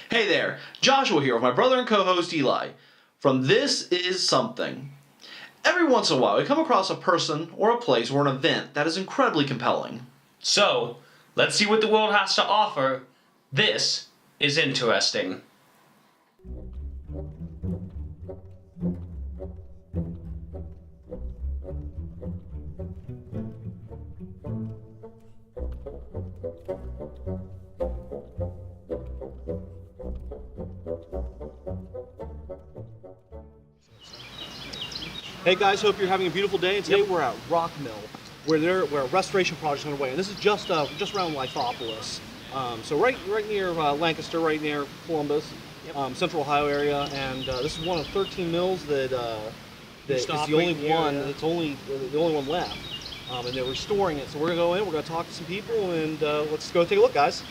Hey there, Joshua here with my brother and co-host Eli from This Is Something. Every once in a while we come across a person or a place or an event that is incredibly compelling. So, let's see what the world has to offer. This is interesting. Hey guys, hope you're having a beautiful day. And today we're at Rock Mill, where a restoration project is underway, and this is just around Lithopolis. So right near Lancaster, right near Columbus, Central Ohio area, and this is one of 13 mills that is the only one. It's the only one left, and they're restoring it. So we're gonna go in. We're gonna talk to some people, and let's go take a look, guys.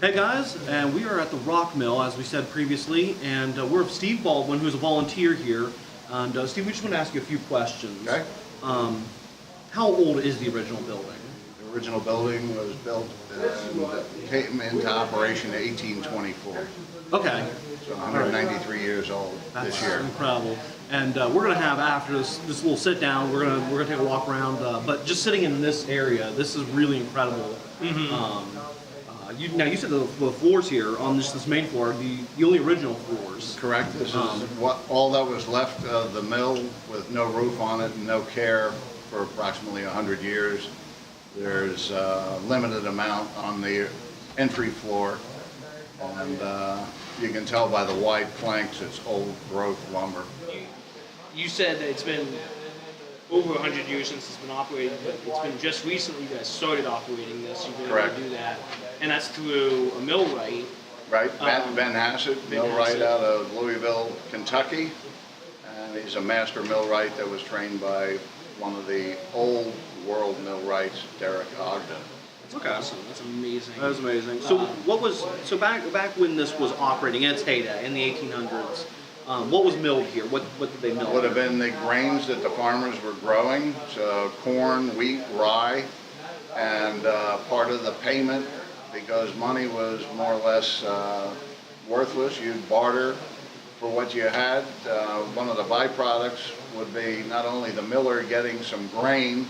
Hey guys, and we are at the Rock Mill, as we said previously, and we're with Steve Baldwin, who's a volunteer here. And Steve, we just want to ask you a few questions. Okay. How old is the original building? The original building was built and came into operation in 1824. Okay. So 193 years old this year. Incredible. And we're going to have, after this little sit down, we're gonna take a walk around. But just sitting in this area, this is really incredible. Mm-hmm. Now you said the floors here on this main floor, the only original floors. Correct. This is all that was left of the mill with no roof on it and no care for approximately 100 years. There's a limited amount on the entry floor, and you can tell by the wide planks it's old growth lumber. You said that it's been over 100 years since it's been operated, but it's been just recently you guys started operating this. You've been able to do that, and that's through a millwright. Right, Ben Hassett, millwright out of Louisville, Kentucky, and he's a master millwright that was trained by one of the old world millwrights, Derek Ogden. That's awesome. That's amazing. That was amazing. So back when this was operating in its heyday in the 1800s, what was milled here? What did they mill? Would have been the grains that the farmers were growing, so corn, wheat, rye, and part of the payment, because money was more or less worthless. You'd barter for what you had. One of the byproducts would be not only the miller getting some grain,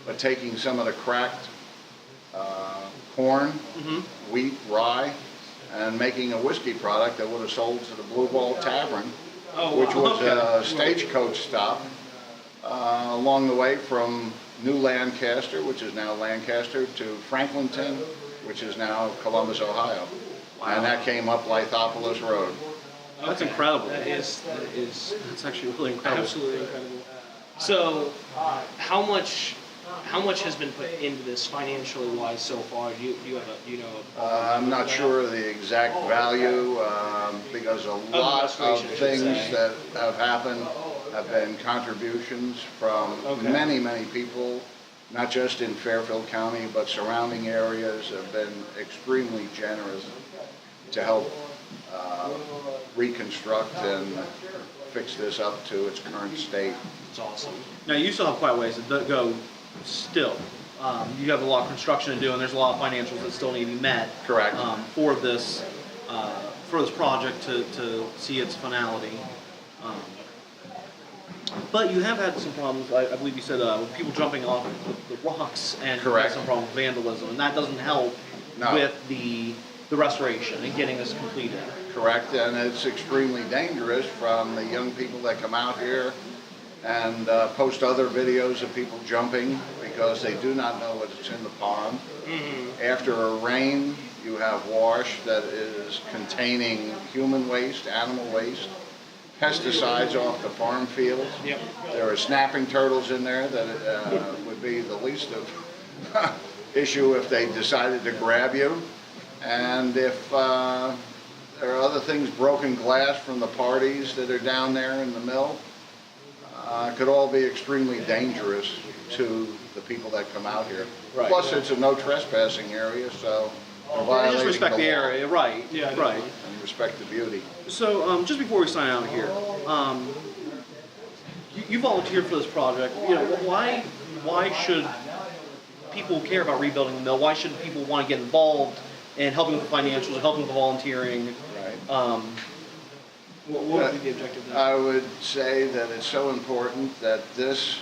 but taking some of the cracked corn, wheat, rye, and making a whiskey product that would have sold to the Blue Ball Tavern, which was a stagecoach stop along the way from New Lancaster, which is now Lancaster, to Franklinton, which is now Columbus, Ohio. Wow. And that came up Lithopolis Road. That's incredible. That's actually really incredible. Absolutely incredible. So, how much has been put into this financially wise so far? Do you know? I'm not sure of the exact value because a lot of things that have happened have been contributions from many people, not just in Fairfield County, but surrounding areas have been extremely generous to help reconstruct and fix this up to its current state. It's awesome. Now you still have quite a ways to go still. You have a lot of construction to do, and there's a lot of financials that still need to be met. Correct. For this project to see its finality. But you have had some problems. I believe you said with people jumping off the rocks, and you had some problem with vandalism, and that doesn't help with the restoration and getting this completed. Correct, and it's extremely dangerous from the young people that come out here and post other videos of people jumping because they do not know what's in the pond. After a rain, you have wash that is containing human waste, animal waste, pesticides off the farm fields. There are snapping turtles in there that would be the least of issue if they decided to grab you. And if there are other things, broken glass from the parties that are down there in the mill, could all be extremely dangerous to the people that come out here. Right. Plus, it's a no trespassing area, so just respect the area, right? Yeah, right. And respect the beauty. So, just before we sign out here, you volunteered for this project. You know, why should people care about rebuilding the mill? Why should people want to get involved and helping with the financials, helping with the volunteering. Right. What would be the objective then? I would say that it's so important that this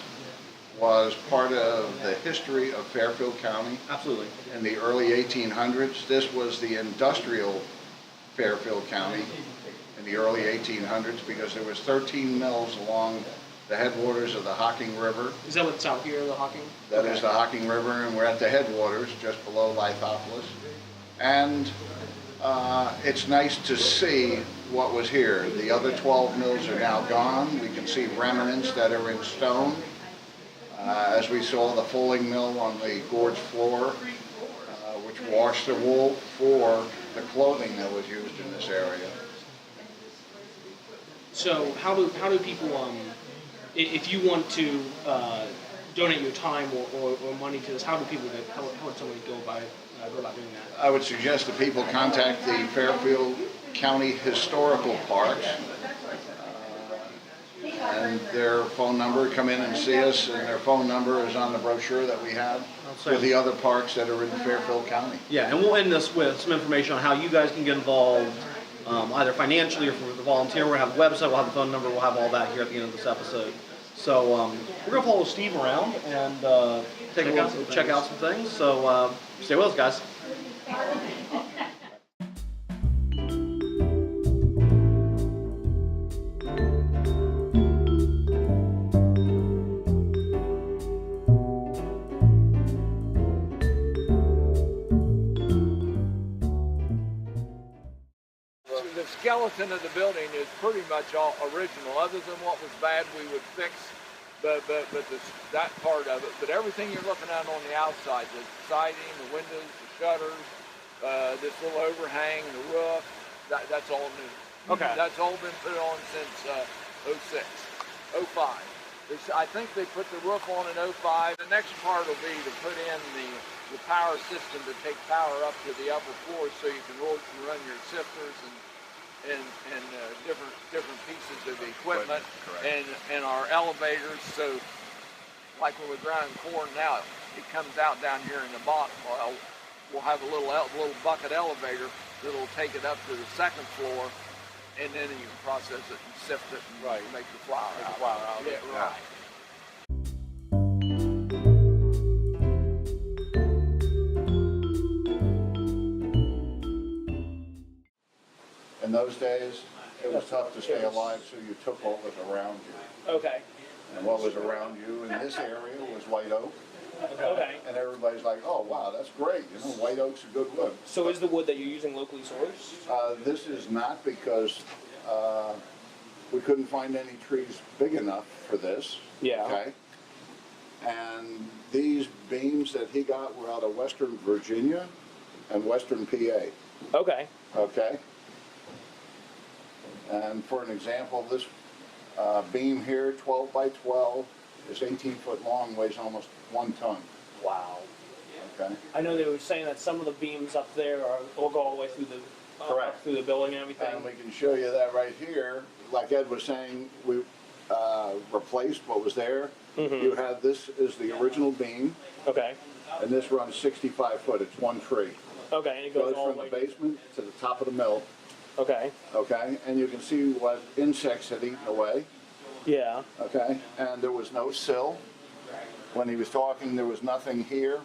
was part of the history of Fairfield County. Absolutely. In the early 1800s, this was the industrial Fairfield County in the early 1800s because there was 13 mills along the headwaters of the Hocking River. Is that what's out here, the Hocking? That is the Hocking River, and we're at the headwaters just below Lithopolis. And it's nice to see what was here. The other 12 mills are now gone. We can see remnants that are in stone. As we saw the fulling mill on the gorge floor, which washed the wool for the clothing that was used in this area. So how do people, if you want to donate your time or money to this, how would somebody go about doing that? I would suggest that people contact the Fairfield County Historical Parks and their phone number, come in and see us, and their phone number is on the brochure that we have for the other parks that are in Fairfield County. Yeah, and we'll end this with some information on how you guys can get involved, either financially or for the volunteer. We'll have a website, we'll have a phone number, we'll have all that here at the end of this episode. So we're going to follow Steve around and check out some things. So stay with us, guys. The skeleton of the building is pretty much all original. Other than what was bad, we would fix that part of it. But everything you're looking at on the outside, the siding, the windows, the shutters, this little overhang, the roof, that's all new. Okay. That's all been put on since 06, 05. I think they put the roof on in 05. The next part will be to put in the power system to take power up to the upper floors so you can run your sifters and different pieces of the equipment and our elevators. So like when we're grinding corn now, it comes out down here in the bottom. Well, we'll have a little bucket elevator that'll take it up to the second floor, and then you can process it and sift it and make the flour out. Yeah, right. In those days, it was tough to stay alive, so you took what was around you. Okay. And what was around you in this area was white oak. Okay. And everybody's like, oh, wow, that's great. You know, white oak's a good wood. So is the wood that you're using locally sourced? This is not because we couldn't find any trees big enough for this. Yeah. Okay. And these beams that he got were out of Western Virginia and Western PA. Okay. Okay. And for an example, this beam here, 12 by 12, is 18 foot long, weighs almost 1 ton. Wow. Okay. I know they were saying that some of the beams up there will go all the way through the Correct. through the building and everything. And we can show you that right here. Like Ed was saying, we replaced what was there. Mm-hmm. You have this is the original beam, Okay. and this runs 65 foot. It's one tree. Okay, and it Goes goes all from the the way. basement to the top of the mill. Okay. Okay, and you can see what insects had eaten away. Yeah. Okay, and there was no sill. When he was talking, there was nothing here.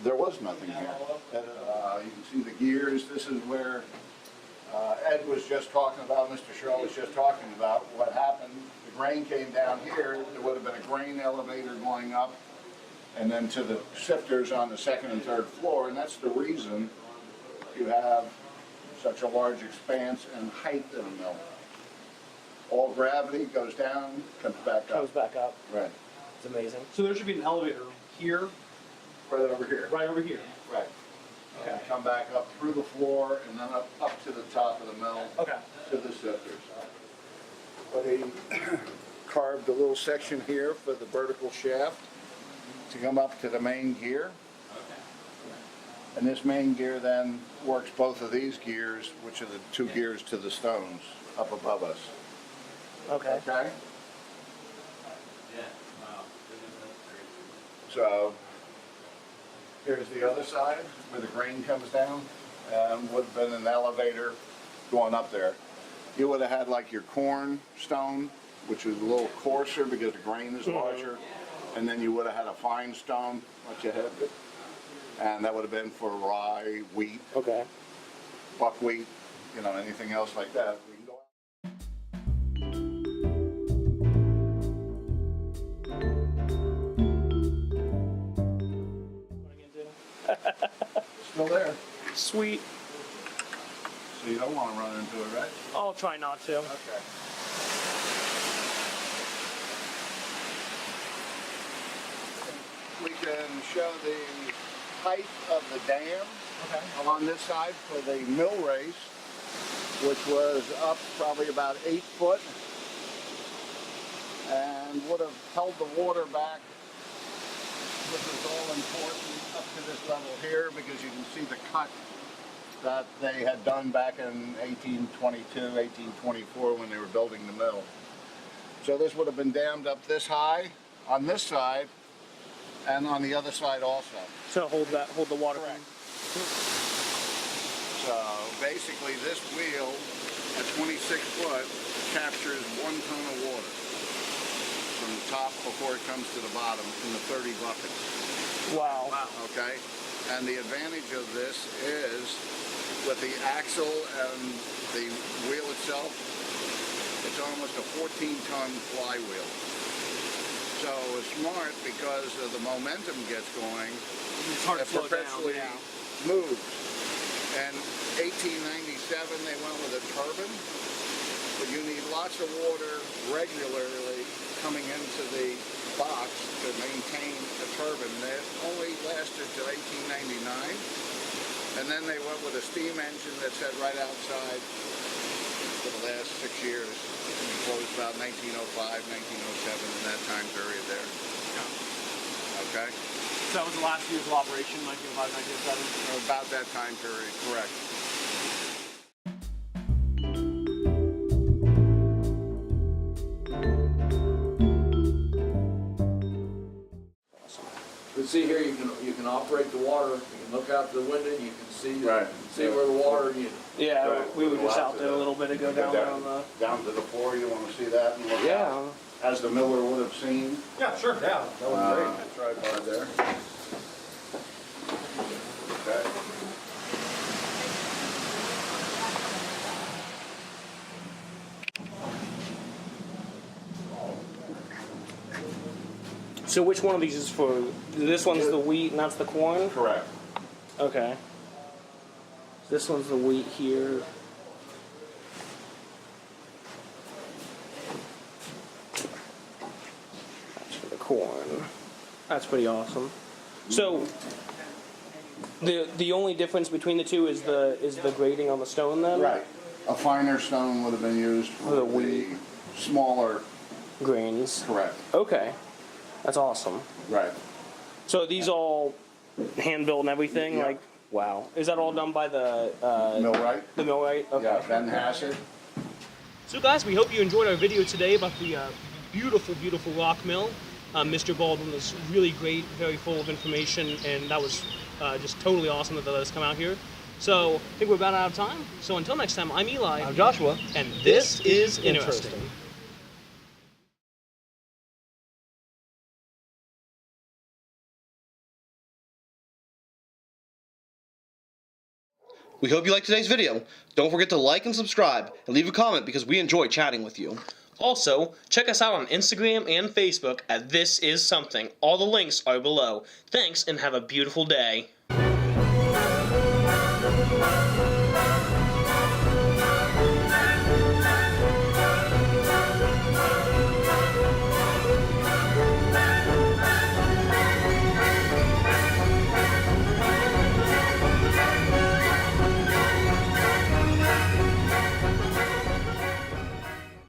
There was nothing here. You can see the gears. This is where Ed was just talking about, Mr. Shaw was just talking about what happened. The grain came down here. There would have been a grain elevator going up and then to the sifters on the second and third floor, and that's the reason you have such a large expanse and height in the mill. All gravity goes down, comes back up. Comes back up. Right. It's amazing. So there should be an elevator here, Right over here. right over here. Right. And come back up through the floor and then up to the top of the mill. Okay. To the sifters. But he carved a little section here for the vertical shaft to come up to the main gear. And this main gear then works both of these gears, which are the two gears to the stones up above us. Okay. Okay? So Here's the other side where the grain comes down, and would have been an elevator going up there. You would have had like your corn stone, which is a little coarser because the grain is larger, and then you would have had a fine stone, what you had, and that would have been for rye, wheat, Okay. buckwheat, you know, anything else like that. We can go still there, Sweet. so you don't want to run into it, right? I'll try not to. Okay. We can show the height of the dam on this side for the mill race, which was up probably about 8 foot and would have held the water back, which is all important up to this level here because you can see the cut that they had done back in 1822, 1824 when they were building the mill. So this would have been dammed up this high on this side and on the other side also. So hold the water. Correct. So basically this wheel at 26 foot captures 1 ton of water from the top before it comes to the bottom in the 30 buckets. Wow. Okay? And the advantage of this is with the axle and the wheel itself, it's almost a 14-ton flywheel. So it's smart because of the momentum gets going. It's hard to It slow down. perpetually Yeah. moves. And 1897 they went with a turbine, but you need lots of water regularly coming into the box to maintain a turbine. That only lasted till 1899, and then they went with a steam engine that sat right outside for the last 6 years. It closed about 1905, 1907 in that time period there. Okay? So that was the last years of operation, 1905, 1907? About that time period, correct. But see here, you can operate the water. You can look out the window. You can see Right. see where the water. Yeah, Right. we were just Go out out there to a little bit ago down there on the... Down to the floor, you want to see that and look Yeah. out, as the miller would have seen. Yeah, sure, yeah. That was great. That's right by there. Okay. So which one of these is for... This one's the wheat and that's the corn? Correct. Okay. This one's the wheat here. That's for the corn. That's pretty awesome. So the only difference between the two is the grading on the stone then? Right. A finer stone would have been used for The wheat. the smaller. Grains. Correct. Okay. That's awesome. Right. So are these all hand built and everything? Yeah. Like, wow. Is that all done by the Millwright? the millwright? Okay. Yeah, Ben Hassett. So guys, we hope you enjoyed our video today about the beautiful, beautiful rock mill. Mr. Baldwin was really great, very full of information, and that was just totally awesome that they let us come out here. So I think we're about out of time. So until next time, I'm Eli. I'm Joshua. And this is Interesting. We hope you liked today's video. Don't forget to like and subscribe, and leave a comment because we enjoy chatting with you. Also, check us out on Instagram and Facebook at This Is Something. All the links are below. Thanks and have a beautiful day.